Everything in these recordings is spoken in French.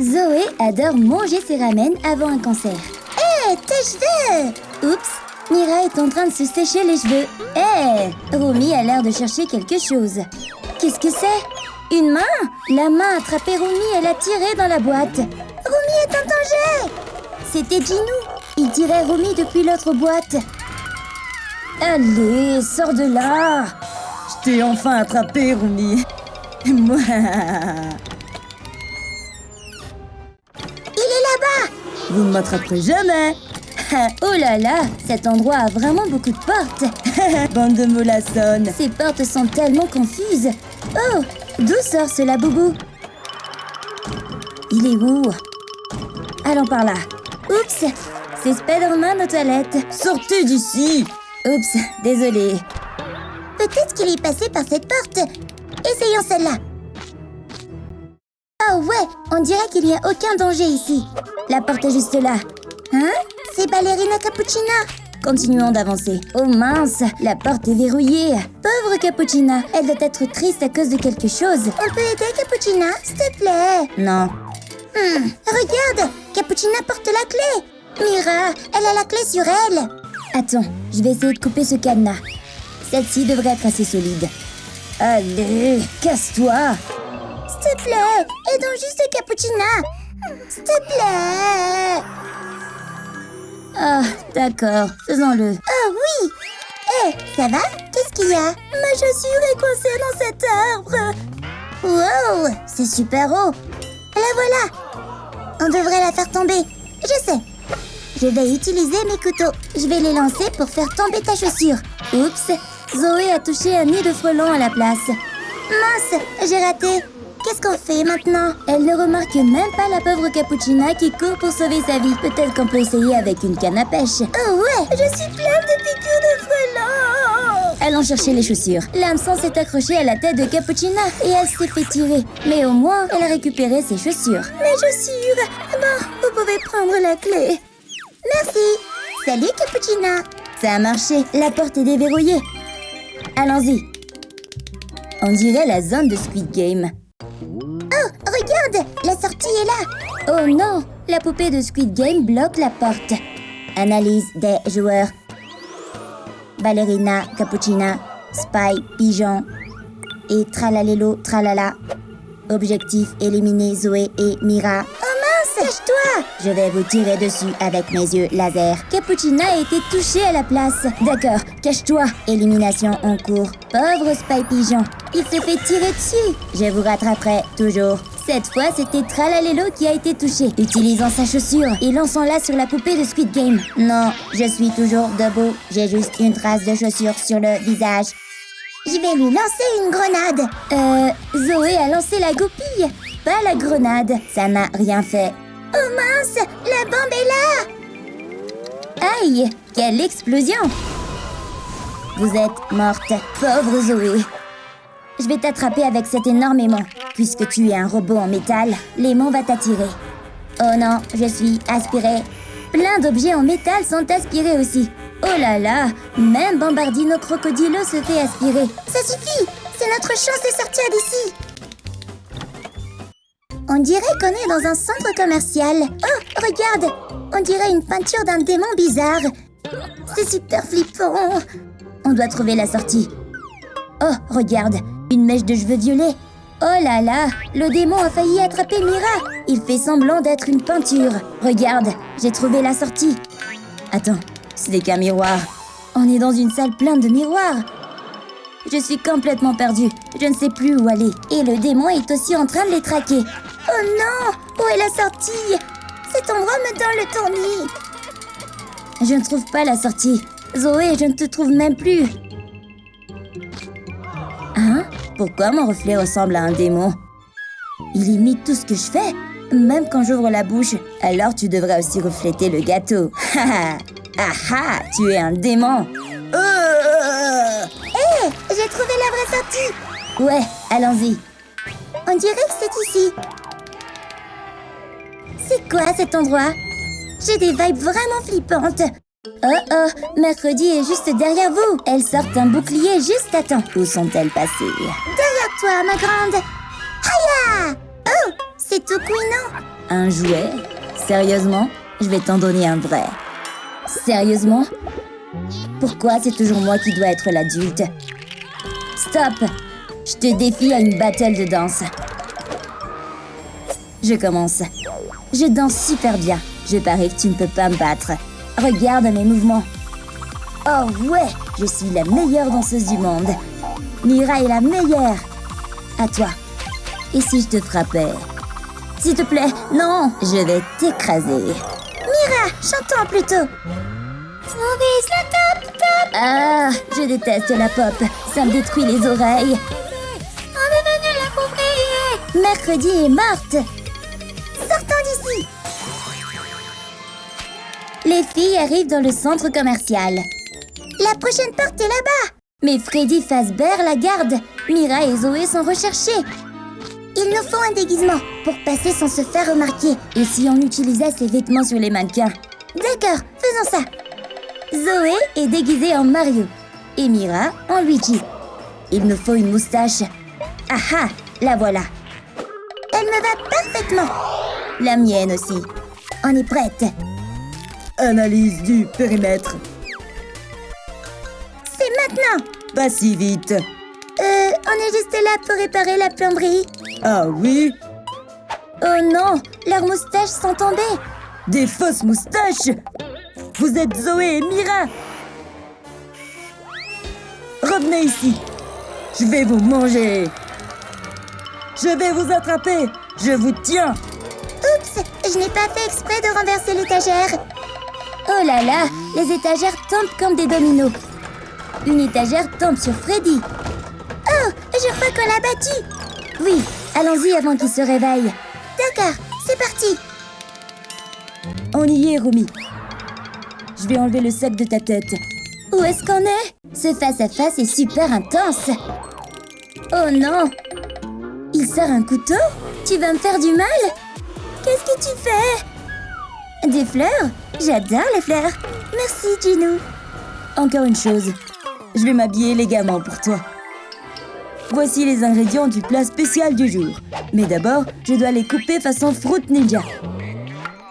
Zoé adore manger ses ramen avant un concert. Hé, tes cheveux! Oups, Mira est en train de se sécher les cheveux. Hé, Romy a l'air de chercher quelque chose. Qu'est-ce que c'est? Une main? La main a attrapé Romy et l'a tirée dans la boîte. Romy est en danger! C'était Ginou. Il tirait Romy depuis l'autre boîte. Allez, sors de là! Je t'ai enfin attrapé, Romy. Moi. Il est là-bas! Vous ne m'attraperez jamais. Oh là là, cet endroit a vraiment beaucoup de portes. Bande de mollassonnes. Ces portes sont tellement confuses. Oh, d'où sort ce laboubou? Il est où? Allons par là. Oups, c'est Spider-Man aux toilettes. Sortez d'ici. Oups, désolé. Peut-être qu'il est passé par cette porte. Essayons celle-là. Oh ouais, on dirait qu'il n'y a aucun danger ici. La porte est juste là. Hein? C'est Ballerina Cappuccina. Continuons d'avancer. Oh mince, la porte est verrouillée. Pauvre Cappuccina, elle doit être triste à cause de quelque chose. On peut aider Cappuccina, s'il te plaît? Non. Regarde, Cappuccina porte la clé. Mira, elle a la clé sur elle. Attends, je vais essayer de couper ce cadenas. Celle-ci devrait être assez solide. Allez, casse-toi. S'il te plaît, aidons juste Cappuccina. S'il te plaît. Ah, d'accord, faisons-le. Oh oui. Hé, ça va? Qu'est-ce qu'il y a? Ma chaussure est coincée dans cet arbre. Wow, c'est super haut. La voilà. On devrait la faire tomber. Je sais. Je vais utiliser mes couteaux. Je vais les lancer pour faire tomber ta chaussure. Oups, Zoé a touché un nid de frelons à la place. Mince, j'ai raté. Qu'est-ce qu'on fait maintenant? Elle ne remarque même pas la pauvre Cappuccina qui court pour sauver sa vie. Peut-être qu'on peut essayer avec une canne à pêche. Oh ouais, je suis pleine de piqûres de frelons. Allons chercher les chaussures. L'hameçon s'est accroché à la tête de Cappuccina et elle s'est fait tirer. Mais au moins, elle a récupéré ses chaussures. Mes chaussures. Bon, vous pouvez prendre la clé. Merci. Salut Cappuccina. Ça a marché. La porte est déverrouillée. Allons-y. On dirait la zone de Squid Game. Oh, regarde, la sortie est là. Oh non, la poupée de Squid Game bloque la porte. Analyse des joueurs. Ballerina, Cappuccina, Spy, Pigeon et Tralalélo, Tralala. Objectif, éliminer Zoé et Mira. Oh mince, cache-toi. Je vais vous tirer dessus avec mes yeux laser. Cappuccina a été touchée à la place. D'accord, cache-toi. Élimination en cours. Pauvre Spy Pigeon. Il se fait tirer dessus. Je vous rattraperai, toujours. Cette fois, c'était Tralalélo qui a été touché. Utilisons sa chaussure et lançons-la sur la poupée de Squid Game. Non, je suis toujours debout. J'ai juste une trace de chaussure sur le visage. Je vais lui lancer une grenade. Zoé a lancé la goupille, pas la grenade. Ça n'a rien fait. Oh mince, la bombe est là. Aïe, quelle explosion! Vous êtes morte, pauvre Zoé. Je vais t'attraper avec cet énorme aimant. Puisque tu es un robot en métal, l'aimant va t'attirer. Oh non, je suis aspirée. Plein d'objets en métal sont aspirés aussi. Oh là là, même Bombardino Crocodilo se fait aspirer. Ça suffit, c'est notre chance de sortir d'ici. On dirait qu'on est dans un centre commercial. Oh, regarde, on dirait une peinture d'un démon bizarre. C'est super flippant. On doit trouver la sortie. Oh, regarde, une mèche de cheveux violets. Oh là là, le démon a failli attraper Mira. Il fait semblant d'être une peinture. Regarde, j'ai trouvé la sortie. Attends, ce n'est qu'un miroir. On est dans une salle pleine de miroirs. Je suis complètement perdue. Je ne sais plus où aller. Et le démon est aussi en train de les traquer. Oh non, où est la sortie? Cet endroit me donne le tournis. Je ne trouve pas la sortie. Zoé, je ne te trouve même plus. Hein? Pourquoi mon reflet ressemble à un démon? Il imite tout ce que je fais, même quand j'ouvre la bouche. Alors tu devrais aussi refléter le gâteau. Ah, tu es un démon. Hé, j'ai trouvé la vraie sortie. Ouais, allons-y. On dirait que c'est ici. C'est quoi cet endroit? J'ai des vibes vraiment flippantes. Oh, mercredi est juste derrière vous. Elles sortent un bouclier juste à temps. Où sont-elles passées? Derrière toi, ma grande. Hiya! Oh, C'est tout couinant. Un jouet? Sérieusement? Je vais t'en donner un vrai. Sérieusement? Pourquoi c'est toujours moi qui dois être l'adulte? Stop! Je te défie à une battle de danse. Je commence. Je danse super bien. Je parie que tu ne peux pas me battre. Regarde mes mouvements. Oh ouais, je suis la meilleure danseuse du monde. Mira est la meilleure. À toi. Et si je te frappais? S'il te plaît, non, je vais t'écraser. Mira, chantons plutôt. On vise la top, top. Ah, je déteste la pop. Ça me détruit les oreilles. On est venu la couvrir. Mercredi est morte. Sortons d'ici. Les filles arrivent dans le centre commercial. La prochaine porte est là-bas. Mais Freddy Fazbear la garde. Mira et Zoé sont recherchées. Il nous faut un déguisement pour passer sans se faire remarquer. Et si on utilisait ces vêtements sur les mannequins? D'accord, faisons ça. Zoé est déguisée en Mario et Mira en Luigi. Il nous faut une moustache. Ah ah, la voilà. Elle me va parfaitement. La mienne aussi. On est prête. Analyse du périmètre. C'est maintenant. Pas si vite. On est juste là pour réparer la plomberie. Ah oui? Oh non, leurs moustaches sont tombées. Des fausses moustaches? Vous êtes Zoé et Mira. Revenez ici. Je vais vous manger. Je vais vous attraper. Je vous tiens. Oups, je n'ai pas fait exprès de renverser l'étagère. Oh là là, les étagères tombent comme des dominos. Une étagère tombe sur Freddy. Oh, je crois qu'on l'a battu. Oui, allons-y avant qu'il se réveille. D'accord, c'est parti. On y est, Romy. Je vais enlever le sac de ta tête. Où est-ce qu'on est? Ce face-à-face est super intense. Oh non! Il sort un couteau? Tu vas me faire du mal? Qu'est-ce que tu fais? Des fleurs? J'adore les fleurs. Merci, Gino. Encore une chose. Je vais m'habiller élégamment pour toi. Voici les ingrédients du plat spécial du jour. Mais d'abord, je dois les couper façon Fruit Ninja.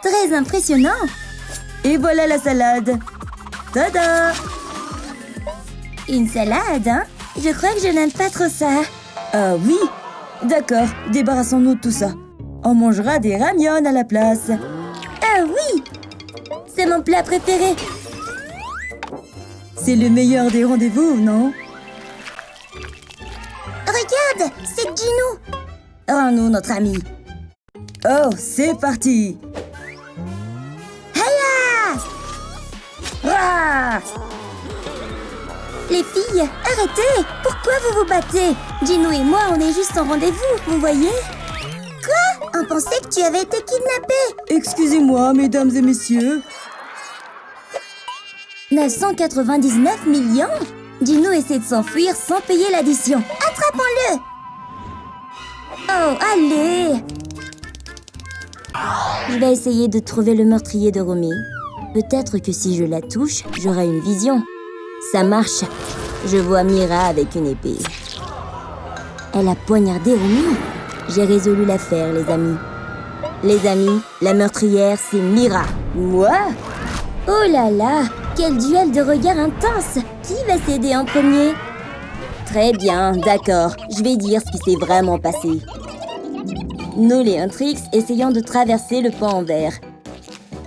Très impressionnant! Et voilà la salade. Tada! Une salade, hein? Je crois que je n'aime pas trop ça. Ah oui? D'accord, débarrassons-nous de tout ça. On mangera des ramyons à la place. Ah oui! C'est mon plat préféré. C'est le meilleur des rendez-vous, non? Regarde, c'est Gino. Rends-nous notre ami. Oh, c'est parti! Ah! Les filles, arrêtez! Pourquoi vous vous battez? Gino et moi, on est juste en rendez-vous, vous voyez? Quoi? On pensait que tu avais été kidnappée. Excusez-moi, mesdames et messieurs. 999 millions? Gino essaie de s'enfuir sans payer l'addition. Attrapons-le! Oh, allez! Je vais essayer de trouver le meurtrier de Romy. Peut-être que si je la touche, j'aurai une vision. Ça marche. Je vois Mira avec une épée. Elle a poignardé Romy. J'ai résolu l'affaire, les amis. Les amis, la meurtrière, c'est Mira. Moi? Oh là là! Quel duel de regards intense! Qui va céder en premier? Très bien, d'accord. Je vais dire ce qui s'est vraiment passé. Nous, les Huntrix, essayons de traverser le pont en verre.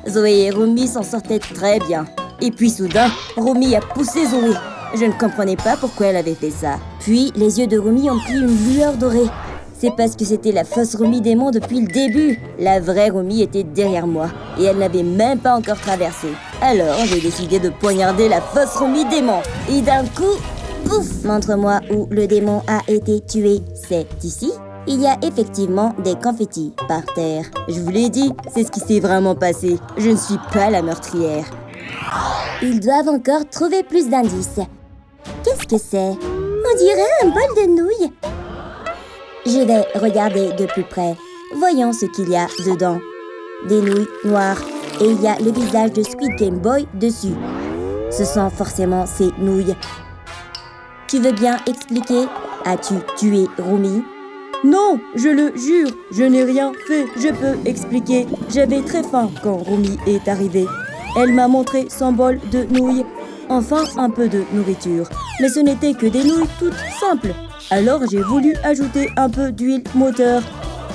Zoé et Romy s'en sortaient très bien. Et puis soudain, Romy a poussé Zoé. Je ne comprenais pas pourquoi elle avait fait ça. Puis, les yeux de Romy ont pris une lueur dorée. C'est parce que c'était la fausse Romy démon depuis le début. La vraie Romy était derrière moi. Et elle n'avait même pas encore traversé. Alors, j'ai décidé de poignarder la fausse Romy démon. Et d'un coup, pouf! Montre-moi où le démon a été tué. C'est ici? Il y a effectivement des confettis par terre. Je vous l'ai dit, c'est ce qui s'est vraiment passé. Je ne suis pas la meurtrière. Ils doivent encore trouver plus d'indices. Qu'est-ce que c'est? On dirait un bol de nouilles. Je vais regarder de plus près. Voyons ce qu'il y a dedans. Des nouilles noires. Et il y a le visage de Squid Game Boy dessus. Ce sont forcément ces nouilles. Tu veux bien expliquer? As-tu tué Romy? Non, je le jure, je n'ai rien fait. Je peux expliquer. J'avais très faim quand Romy est arrivée. Elle m'a montré son bol de nouilles. Enfin, un peu de nourriture. Mais ce n'était que des nouilles toutes simples. Alors j'ai voulu ajouter un peu d'huile moteur.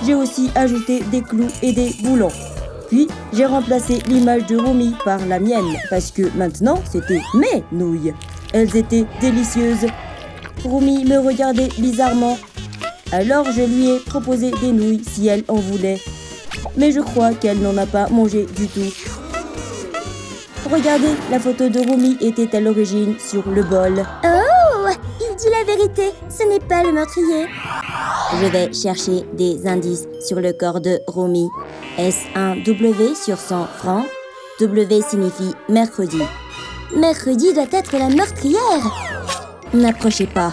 J'ai aussi ajouté des clous et des boulons. Puis, j'ai remplacé l'image de Romy par la mienne, parce que maintenant, c'était mes nouilles. Elles étaient délicieuses. Romy me regardait bizarrement. Alors, je lui ai proposé des nouilles si elle en voulait. Mais je crois qu'elle n'en a pas mangé du tout. Regardez, la photo de Romy était à l'origine sur le bol. Oh, il dit la vérité. Ce n'est pas le meurtrier. Je vais chercher des indices sur le corps de Romy. Est-ce un W sur son front? W signifie mercredi. Mercredi doit être la meurtrière. N'approchez pas.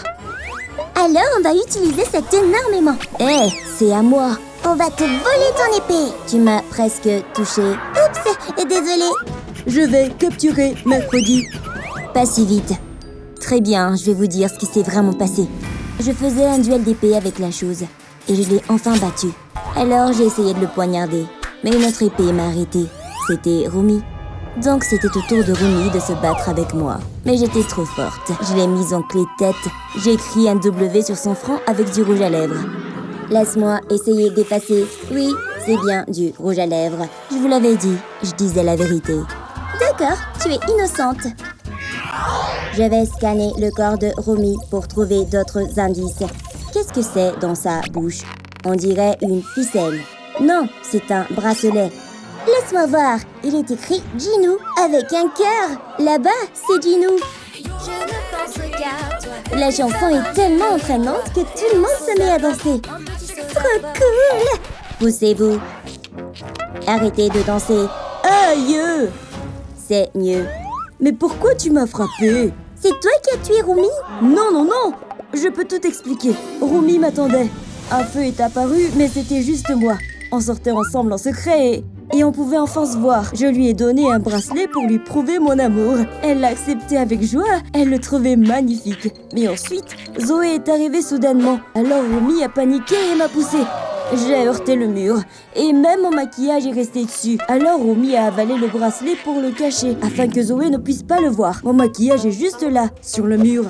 Alors, on va utiliser cet énormément. Hé, c'est à moi. On va te voler ton épée. Tu m'as presque touché. Oups, désolée. Je vais capturer mercredi. Pas si vite. Très bien, je vais vous dire ce qui s'est vraiment passé. Je faisais un duel d'épée avec la chose et je l'ai enfin battu. Alors j'ai essayé de le poignarder, mais une autre épée m'a arrêté. C'était Romy. Donc c'était au tour de Romy de se battre avec moi. Mais j'étais trop forte. Je l'ai mise en clé de tête. J'ai écrit un W sur son front avec du rouge à lèvres. Laisse-moi essayer d'effacer. Oui, c'est bien du rouge à lèvres. Je vous l'avais dit, je disais la vérité. D'accord, tu es innocente. Je vais scanner le corps de Romy pour trouver d'autres indices. Qu'est-ce que c'est dans sa bouche? On dirait une ficelle. Non, c'est un bracelet. Laisse-moi voir. Il est écrit Ginou avec un cœur. Là-bas, c'est Ginou. La chanson est tellement entraînante que tout le monde se met à danser. Trop cool! Poussez-vous. Arrêtez de danser. Aïe! C'est mieux. Mais pourquoi tu m'as frappé? C'est toi qui as tué Romy? Non, non, non! Je peux tout expliquer. Romy m'attendait. Un feu est apparu, mais c'était juste moi. On sortait ensemble en secret et on pouvait enfin se voir. Je lui ai donné un bracelet pour lui prouver mon amour. Elle l'a accepté avec joie. Elle le trouvait magnifique. Mais ensuite, Zoé est arrivée soudainement. Alors Romy a paniqué et m'a poussé. J'ai heurté le mur et même mon maquillage est resté dessus. Alors Romy a avalé le bracelet pour le cacher afin que Zoé ne puisse pas le voir. Mon maquillage est juste là, sur le mur.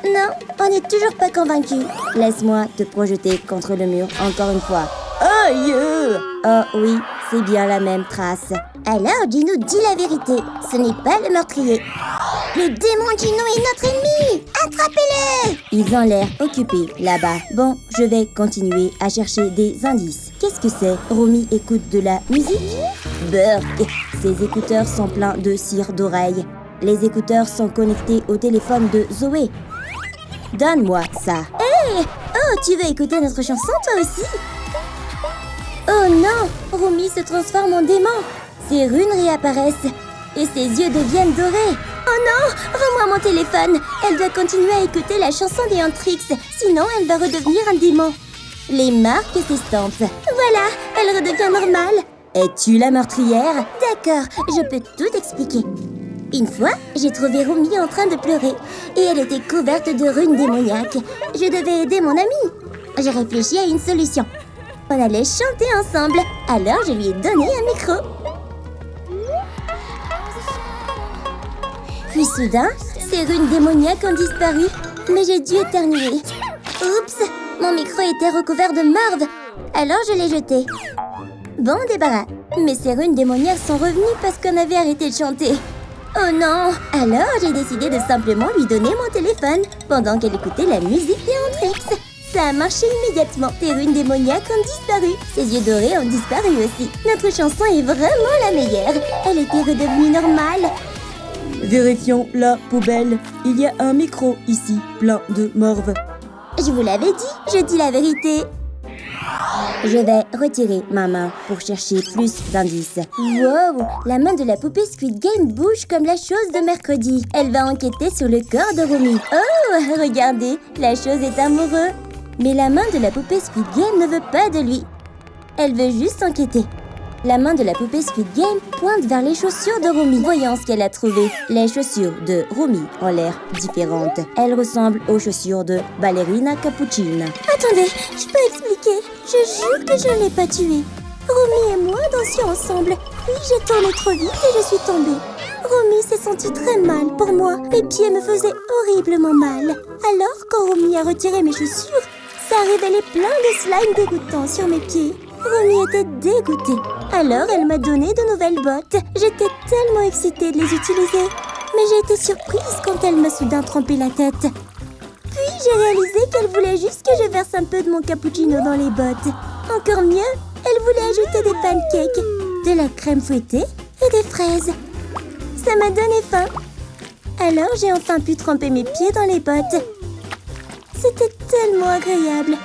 Non, on n'est toujours pas convaincus. Laisse-moi te projeter contre le mur encore une fois. Aïe! Oh oui, c'est bien la même trace. Alors Ginou dit la vérité. Ce n'est pas le meurtrier. Le démon Ginou est notre ennemi. Attrapez-le! Ils ont l'air occupés là-bas. Bon, je vais continuer à chercher des indices. Qu'est-ce que c'est? Romy écoute de la musique? Burk! Ses écouteurs sont pleins de cire d'oreille. Les écouteurs sont connectés au téléphone de Zoé. Donne-moi ça. Hé! Oh, tu veux écouter notre chanson toi aussi? Oh non! Romy se transforme en démon. Ses runes réapparaissent et ses yeux deviennent dorés. Oh non! Rends-moi mon téléphone. Elle doit continuer à écouter la chanson des Antrix, sinon elle va redevenir un démon. Les marques s'estampent. Voilà, elle redevient normale. Es-tu la meurtrière? D'accord, je peux tout expliquer. Une fois, j'ai trouvé Romy en train de pleurer et elle était couverte de runes démoniaques. Je devais aider mon amie. J'ai réfléchi à une solution. On allait chanter ensemble, alors je lui ai donné un micro. Puis soudain, ces runes démoniaques ont disparu, mais j'ai dû éternuer. Oups, mon micro était recouvert de marve, alors je l'ai jeté. Bon débarras, mais ces runes démoniaques sont revenues parce qu'on avait arrêté de chanter. Oh non! Alors j'ai décidé de simplement lui donner mon téléphone pendant qu'elle écoutait la musique des Antrix. Ça a marché immédiatement. Tes runes démoniaques ont disparu. Ses yeux dorés ont disparu aussi. Notre chanson est vraiment la meilleure. Elle était redevenue normale. Vérifions la poubelle. Il y a un micro ici, plein de morve. Je vous l'avais dit, je dis la vérité. Je vais retirer ma main pour chercher plus d'indices. Wow! La main de la poupée Squid Game bouge comme la chose de mercredi. Elle va enquêter sur le corps de Romy. Oh! Regardez, la chose est amoureuse. Mais la main de la poupée Squid Game ne veut pas de lui. Elle veut juste enquêter. La main de la poupée Squid Game pointe vers les chaussures de Romy. Voyons ce qu'elle a trouvé. Les chaussures de Romy ont l'air différentes. Elles ressemblent aux chaussures de Ballerina Cappuccina. Attendez, je peux expliquer. Je jure que je ne l'ai pas tué. Romy et moi dansions ensemble. Puis j'ai tourné trop vite et je suis tombée. Romy s'est sentie très mal pour moi. Mes pieds me faisaient horriblement mal. Alors, quand Romy a retiré mes chaussures, ça a révélé plein de slime dégoûtant sur mes pieds. Romy était dégoûtée. Alors, elle m'a donné de nouvelles bottes. J'étais tellement excitée de les utiliser. Mais j'ai été surprise quand elle m'a soudain trempé la tête. Puis, j'ai réalisé qu'elle voulait juste que je verse un peu de mon cappuccino dans les bottes. Encore mieux, elle voulait ajouter des pancakes, de la crème fouettée et des fraises. Ça m'a donné faim. Alors, j'ai enfin pu tremper mes pieds dans les bottes. C'était tellement agréable.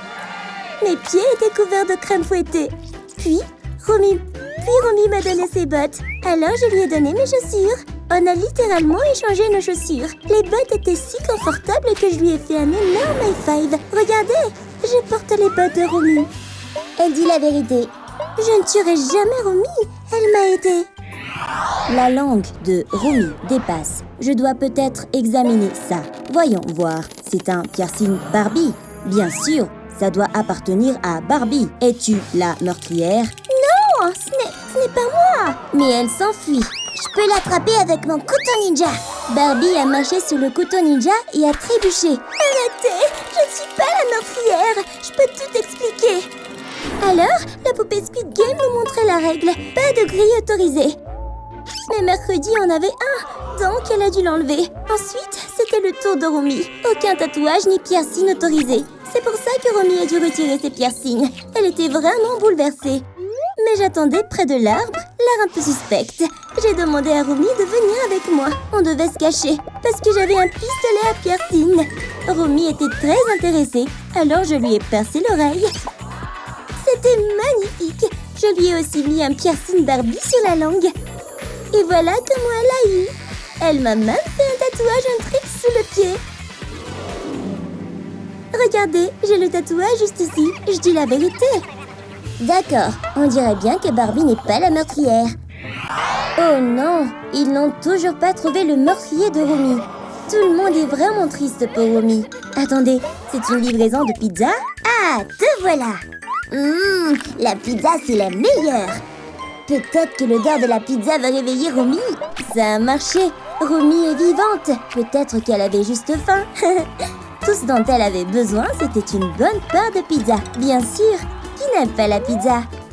Mes pieds étaient couverts de crème fouettée. Puis Romy m'a donné ses bottes. Alors, je lui ai donné mes chaussures. On a littéralement échangé nos chaussures. Les bottes étaient si confortables que je lui ai fait un énorme high five. Regardez, je porte les bottes de Romy. Elle dit la vérité. Je ne tuerai jamais Romy. Elle m'a aidée. La langue de Romy dépasse. Je dois peut-être examiner ça. Voyons voir. C'est un piercing Barbie. Bien sûr, ça doit appartenir à Barbie. Es-tu la meurtrière? Non, ce n'est pas moi. Mais elle s'enfuit. Je peux l'attraper avec mon couteau ninja. Barbie a marché sur le couteau ninja et a trébuché. Arrêtez, je ne suis pas la meurtrière. Je peux tout expliquer. Alors, la poupée Squid Game nous montrait la règle. Pas de grille autorisée. Mais mercredi, on avait un, donc elle a dû l'enlever. Ensuite, c'était le tour de Romy. Aucun tatouage ni piercing autorisé. C'est pour ça que Romy a dû retirer ses piercings. Elle était vraiment bouleversée. Mais j'attendais près de l'arbre, l'air un peu suspecte. J'ai demandé à Romy de venir avec moi. On devait se cacher, parce que j'avais un pistolet à piercing. Romy était très intéressée, alors je lui ai percé l'oreille. C'était magnifique. Je lui ai aussi mis un piercing Barbie sur la langue. Et voilà comment elle a eu. Elle m'a même fait un tatouage intrigue sous le pied. Regardez, j'ai le tatouage juste ici. Je dis la vérité. D'accord, on dirait bien que Barbie n'est pas la meurtrière. Oh non, ils n'ont toujours pas trouvé le meurtrier de Romy. Tout le monde est vraiment triste pour Romy. Attendez, c'est une livraison de pizza? Ah, te voilà. La pizza, c'est la meilleure. Peut-être que l'odeur de la pizza va réveiller Romy. Ça a marché. Romy est vivante. Peut-être qu'elle avait juste faim. Tout ce dont elle avait besoin, c'était une bonne part de pizza. Bien sûr, qui n'aime pas la pizza?